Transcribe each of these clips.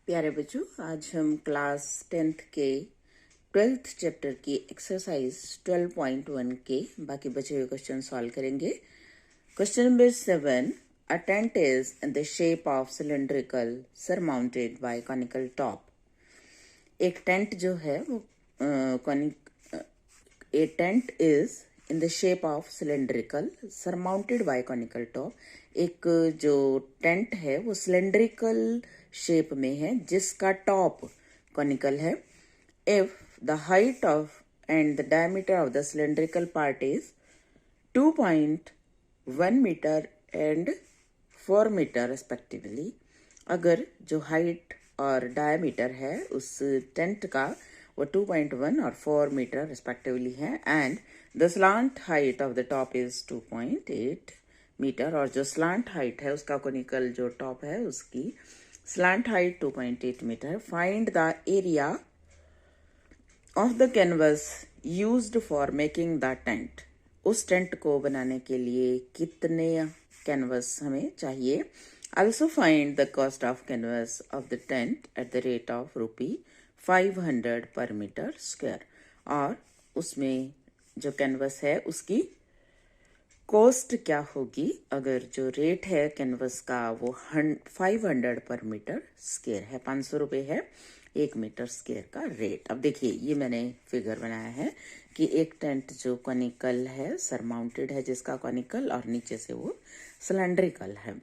प्यारे बच्चों, आज हम क्लास 10th के 12th चैप्टर की एक्सरसाइज 12.1 के बाकी बचे हुए क्वेश्चन सॉल्व करेंगे। Question number 7, a tent is in the shape of cylindrical surmounted by conical top. एक टेंट जो है वो a tent is in the shape of cylindrical surmounted by conical top. एक जो टेंट है वो सिलेंड्रिकल शेप में है जिसका टॉप कॉनिकल है। If the height of and the diameter of the cylindrical part is 2.1 metre and 4 metre respectively. अगर जो हाइट और डायमीटर है उस टेंट का वो 2.1 और 4 मीटर रिस्पेक्टिवली है and the slant height of the top is 2.8 metre. और जो स्लांट हाइट है उसका कोनिकल जो टॉप है उसकी slant height 2.8 metre. Find the area of the canvas used for making the tent. उस टेंट को बनाने के लिए कितने कैनवस हमें चाहिए। Also find the cost of canvas of the tent at the rate of ₹500 per meter square। और उसमें जो कैनवस है उसकी कॉस्ट क्या होगी अगर जो रेट है कैनवस का वो 500 पर मीटर स्क्वायर है, 500 रुपये है 1 मीटर स्क्वायर का रेट। अब देखिए ये मैंने फिगर बनाया है कि एक टेंट जो कॉनिकल है सरमाउंटेड है जिसका कॉनिकल और नीचे से वो सिलेंड्रिकल है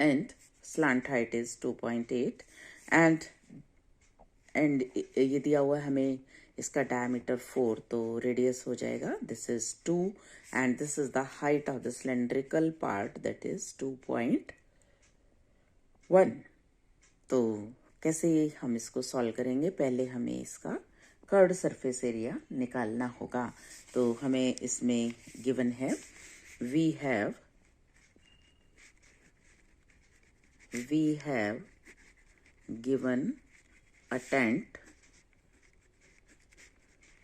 and slant height is 2.8 and ये दिया हुआ है हमें इसका डायमीटर 4 तो रेडियस हो जाएगा this is 2 and this is the height of the cylindrical part that is 2.1। तो कैसे हम इसको सॉल्व करेंगे, पहले हमें इसका कर्व्ड सरफेस एरिया निकालना होगा। तो हमें इसमें गिवन है we have given a tent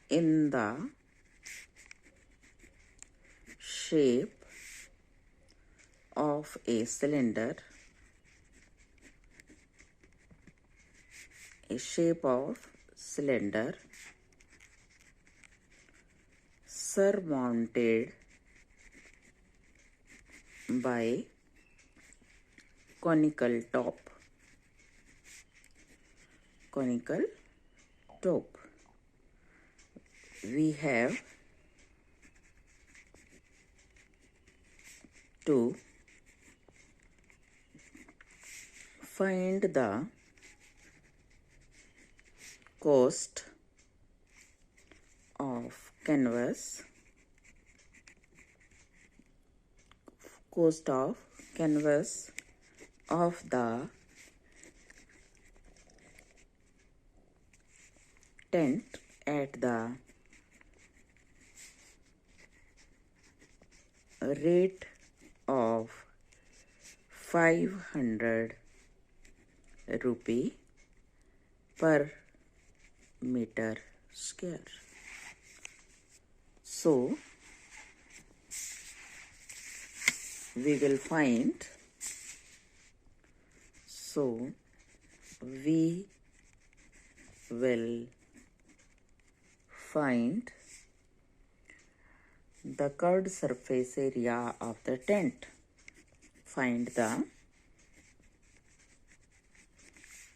in the shape of a cylinder, surmounted by conical top। We have to find the cost of canvas of the tent at the rate of 500 rupee per meter square। So we will find the curved surface area of the tent। Find the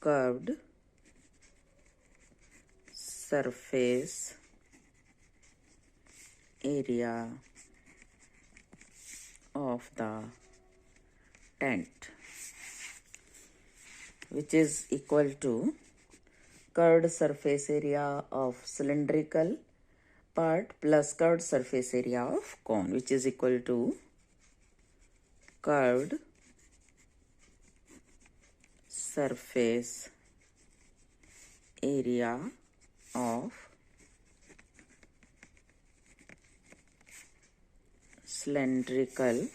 curved surface area of the tent, which is equal to curved surface area of cylindrical part plus curved surface area of cone, which is equal to curved surface area of cylindrical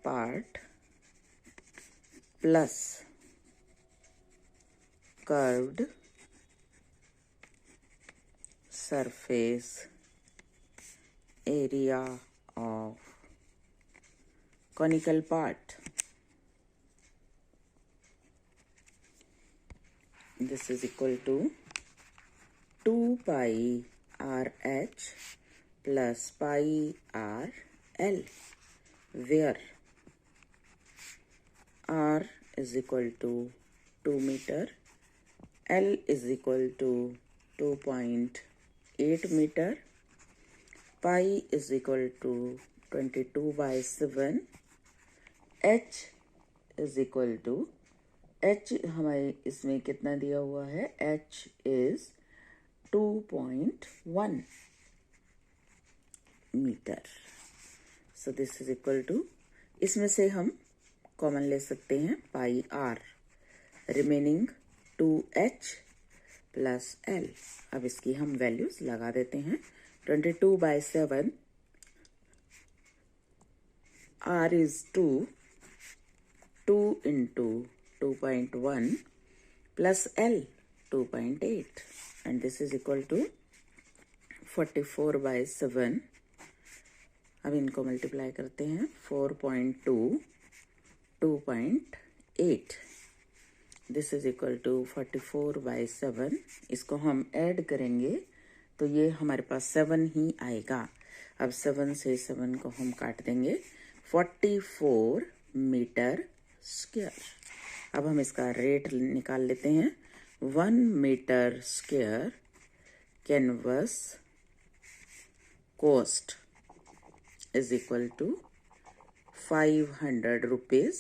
part plus curved surface area of conical part। this is equal to 2 pi RH plus pi RL, where R is equal to 2 meter, L is equal to 2.8 meter, pi is equal to 22/7, H is equal to, H हमारे इसमें कितना दिया हुआ है, H is 2.1 metre. So this is equal to, इसमें से हम common ले सकते हैं pi R, remaining 2H plus L. अब इसकी हम वैल्यूज लगा देते हैं. 22/7, R is 2, 2 into 2.1 plus L 2.8, and this is equal to 44/7. अब इनको मल्टीप्लाई करते हैं. 4.2, 2.8, दिस इज इक्वल टू 44/7. इसको हम ऐड करेंगे तो ये हमारे पास 7 ही आएगा. अब 7 से 7 को हम काट देंगे. 44 मीटर स्क्वायर. अब हम इसका रेट निकाल लेते हैं. 1 metre square canvas cost is equal to 500 rupees.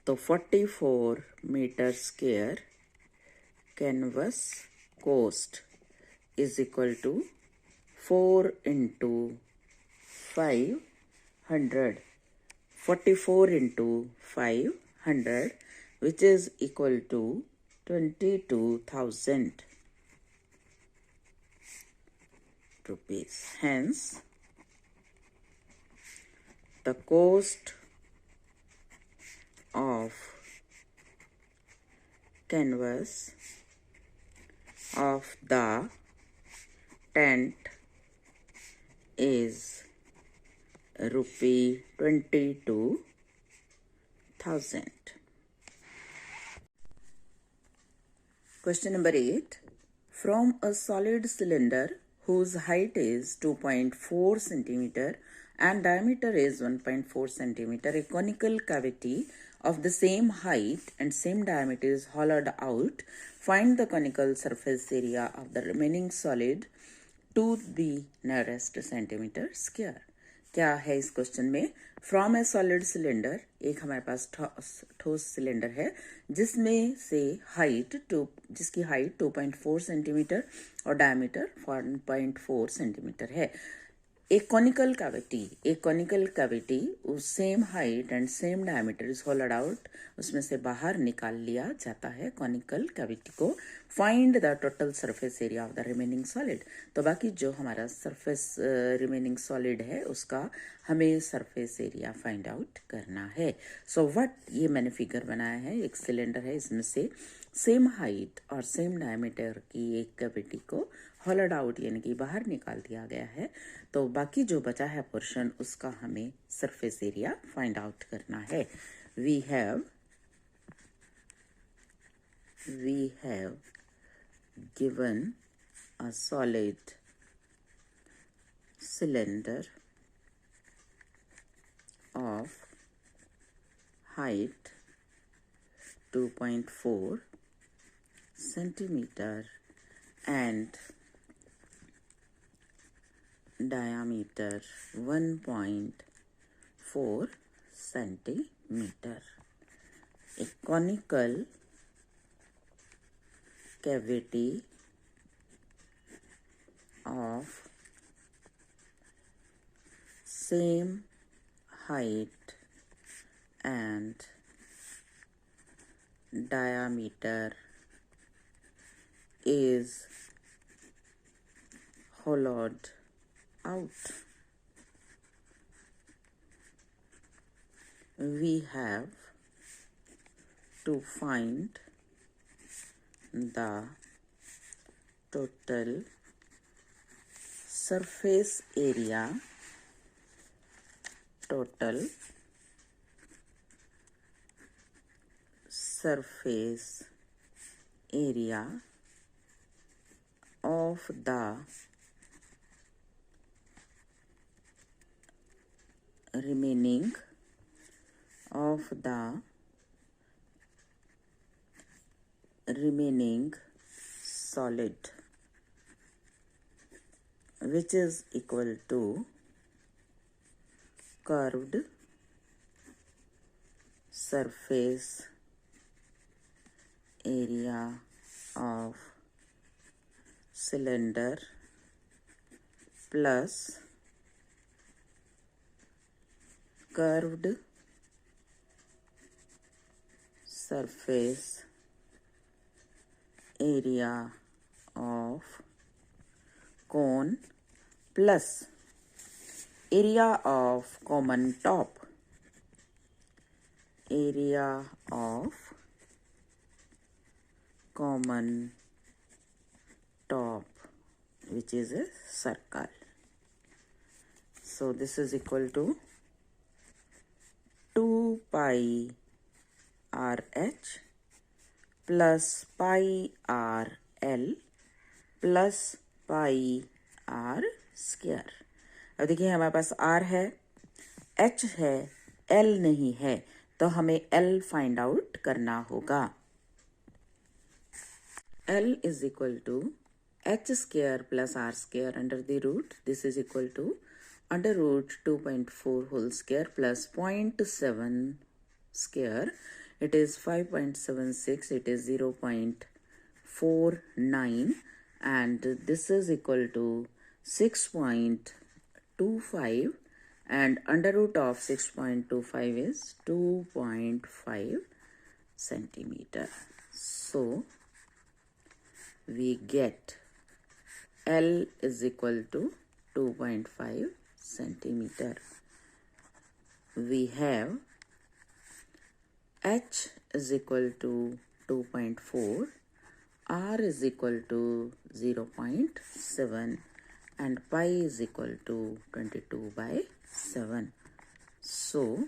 तो 44 metre square canvas cost is equal to 4 into 500. 44 into 500, which is equal to 22,000 rupees. Hence, the cost of canvas of the tent is rupee 22,000. Question number 8. From a solid cylinder whose height is 2.4 centimeter and diameter is 1.4 centimeter, a conical cavity of the same height and same diameter is hollowed out. Find the conical surface area of the remaining solid to the nearest centimeter square. क्या है इस question में? From A solid cylinder, एक हमारे पास ठोस cylinder है जिसमें से जिसकी हाइट 2.4 सेंटीमीटर और डायमीटर 1.4 सेंटीमीटर है. एक कॉनिकल कैविटी उस same height and same diameter is होलोड out, उसमें से बाहर निकाल लिया जाता है कॉनिकल कैविटी को. Find the total surface area of the remaining solid. तो बाकी जो हमारा सरफेस रिमेनिंग सॉलिड है उसका हमें सरफेस एरिया फाइंड आउट करना है. सो व्हाट, ये मैंने फिगर बनाया है. एक सिलेंडर है, इसमें से सेम हाइट और सेम डायमीटर की एक कैविटी को होलोड आउट यानी कि बाहर निकाल दिया गया है. तो बाकी जो बचा है पोर्शन उसका हमें सरफेस एरिया फाइंड आउट करना है. We have given a solid cylinder of height 2.4 centimeter and diameter 1.4 centimeter. A conical cavity of same height and diameter is hollowed out. We have to find the total surface area area of the remaining solid, which is equal to curved surface area of cylinder plus curved surface area of cone plus area of common top, area of common top, which is a circle. So this is equal to 2 pi RH plus pi RL plus pi R square. अब देखिए हमारे पास R है, H है, L नहीं है, तो हमें L find out करना होगा। L is equal to H square plus R square under the root. This is equal to under root 2.4 whole square plus 0.7 square. It is 5.76. It is 0.49, and this is equal to 6.25, and under root of 6.25 is 2.5 centimeter. So we get L is equal to 2.5 centimeter. We have H is equal to 2.4, R is equal to 0.7, and pi is equal to 22/7. So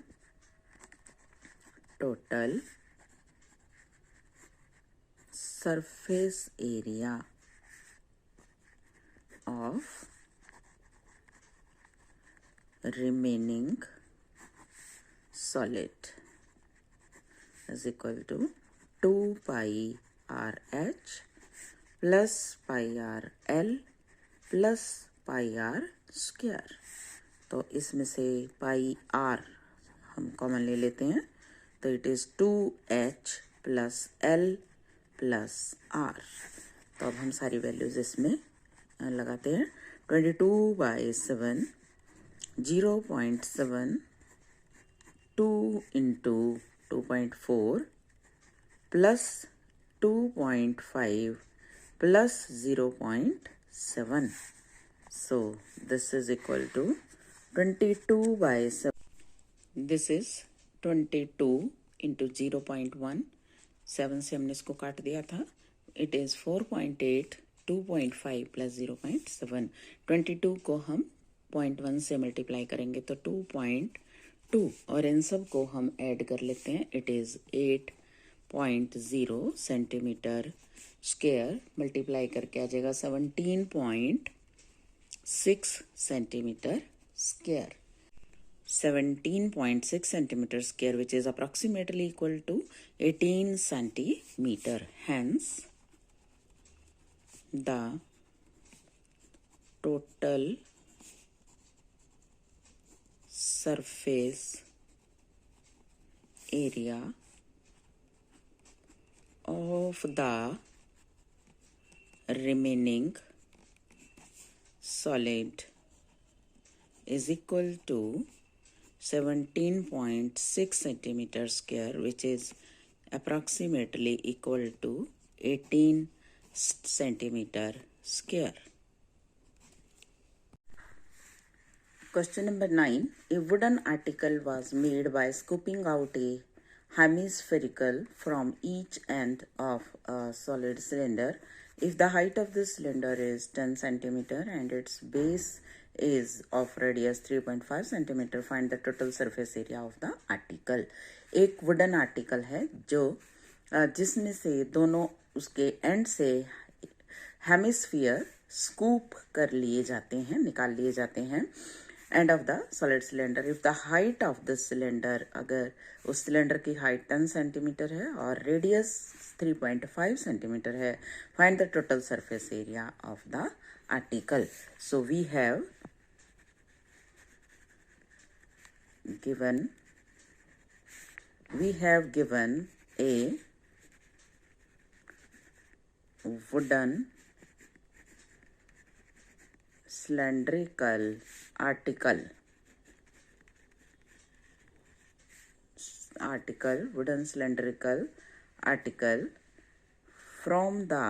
total surface area of remaining solid is equal to 2 pi RH plus pi RL plus pi R square. तो इसमें से पाई R हम common ले लेते हैं, तो it is 2H plus L plus R। तो अब हम सारी वैल्यूज इसमें लगाते हैं। 22/7, 0.7, 2 into 2.4 plus 2.5 plus 0.7. So this is equal to 22/7. This is 22 into 0.1. 7 से हमने इसको काट दिया था। It is 4.8, 2.5 plus 0.7. 22 को हम 0.1 से मल्टीप्लाई करेंगे तो 2.2, और इन सब को हम ऐड कर लेते हैं। It is 8.0 centimetre square, multiply करके आ जाएगा 17.6 centimetre square. 17.6 centimeter square, which is approximately equal to 18 centimeter. Hence, the total surface area of the remaining solid is equal to 17.6 centimeter square, which is approximately equal to 18 centimeter square. Question number 9. A wooden article was made by scooping out a hemispherical from each end of a solid cylinder. If the height of the cylinder is 10 centimeter and its base is of radius 3.5 centimeter, find the total surface area of the article. एक wooden article है जो जिसमें से दोनों उसके and से hemisphere scoop कर लिए जाते हैं, निकाल लिए जाते हैं end of the solid cylinder. If the height of the cylinder, अगर उस सिलेंडर की हाइट 10 सेंटीमीटर है और रेडियस 3.5 सेंटीमीटर है, find the total surface area of the article. So we have given a wooden cylindrical wooden cylindrical article from the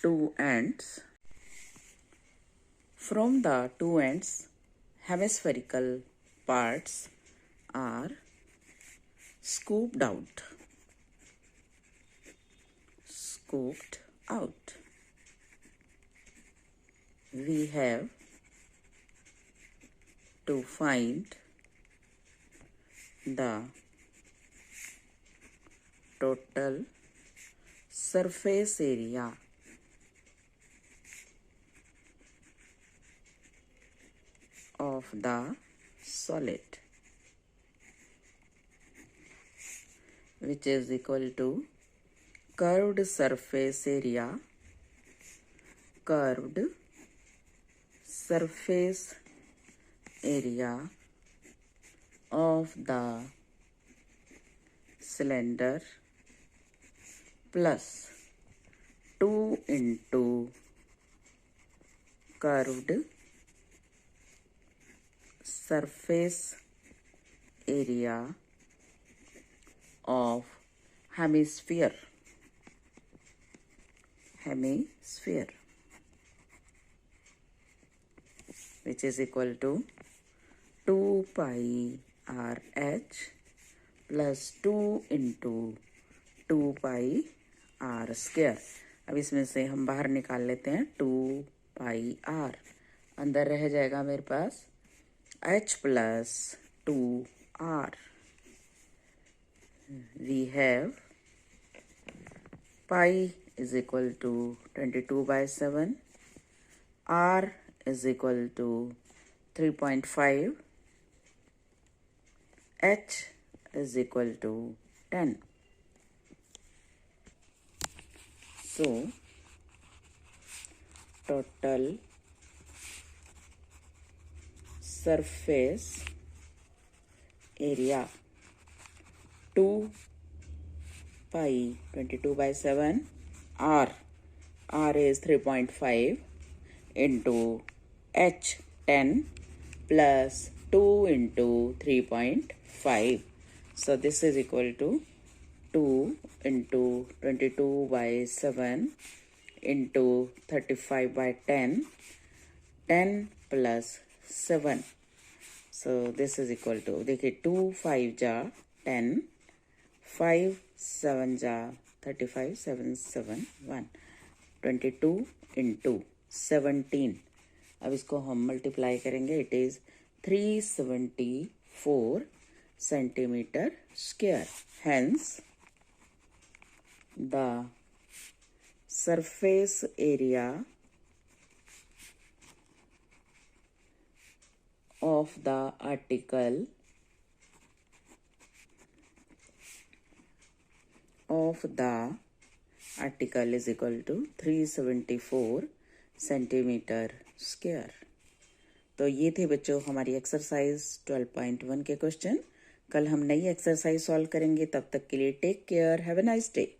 two ends hemispherical parts are scooped out. We have to find the total surface area of the solid, which is equal to curved surface area of the cylinder plus 2 into curved surface area of hemisphere, which is equal to 2 pi RH plus 2 into 2 pi r square। अब इसमें से हम बाहर निकाल लेते हैं 2 pi r, अंदर रह जाएगा मेरे पास h plus 2r। We have pi is equal to 22/7, r is equal to 3.5, h is equal to 10. So total surface area 2 pi 22/7 r is 3.5 into h 10 plus 2 into 3.5. So this is equal to 2 into 22/7 into 35/10, 10 plus 7. So this is equal to, देखिए 2 5 जा 10, 5 7 जा 35, 7 7 1, 22 into 17। अब इसको हम multiply करेंगे, it is 374 centimetre square. Hence the surface area of the article is equal to 374 centimetre square. तो ये थे बच्चों हमारी एक्सरसाइज 12.1 के क्वेश्चन। कल हम नई एक्सरसाइज सॉल्व करेंगे, तब तक के लिए take care, have a nice day.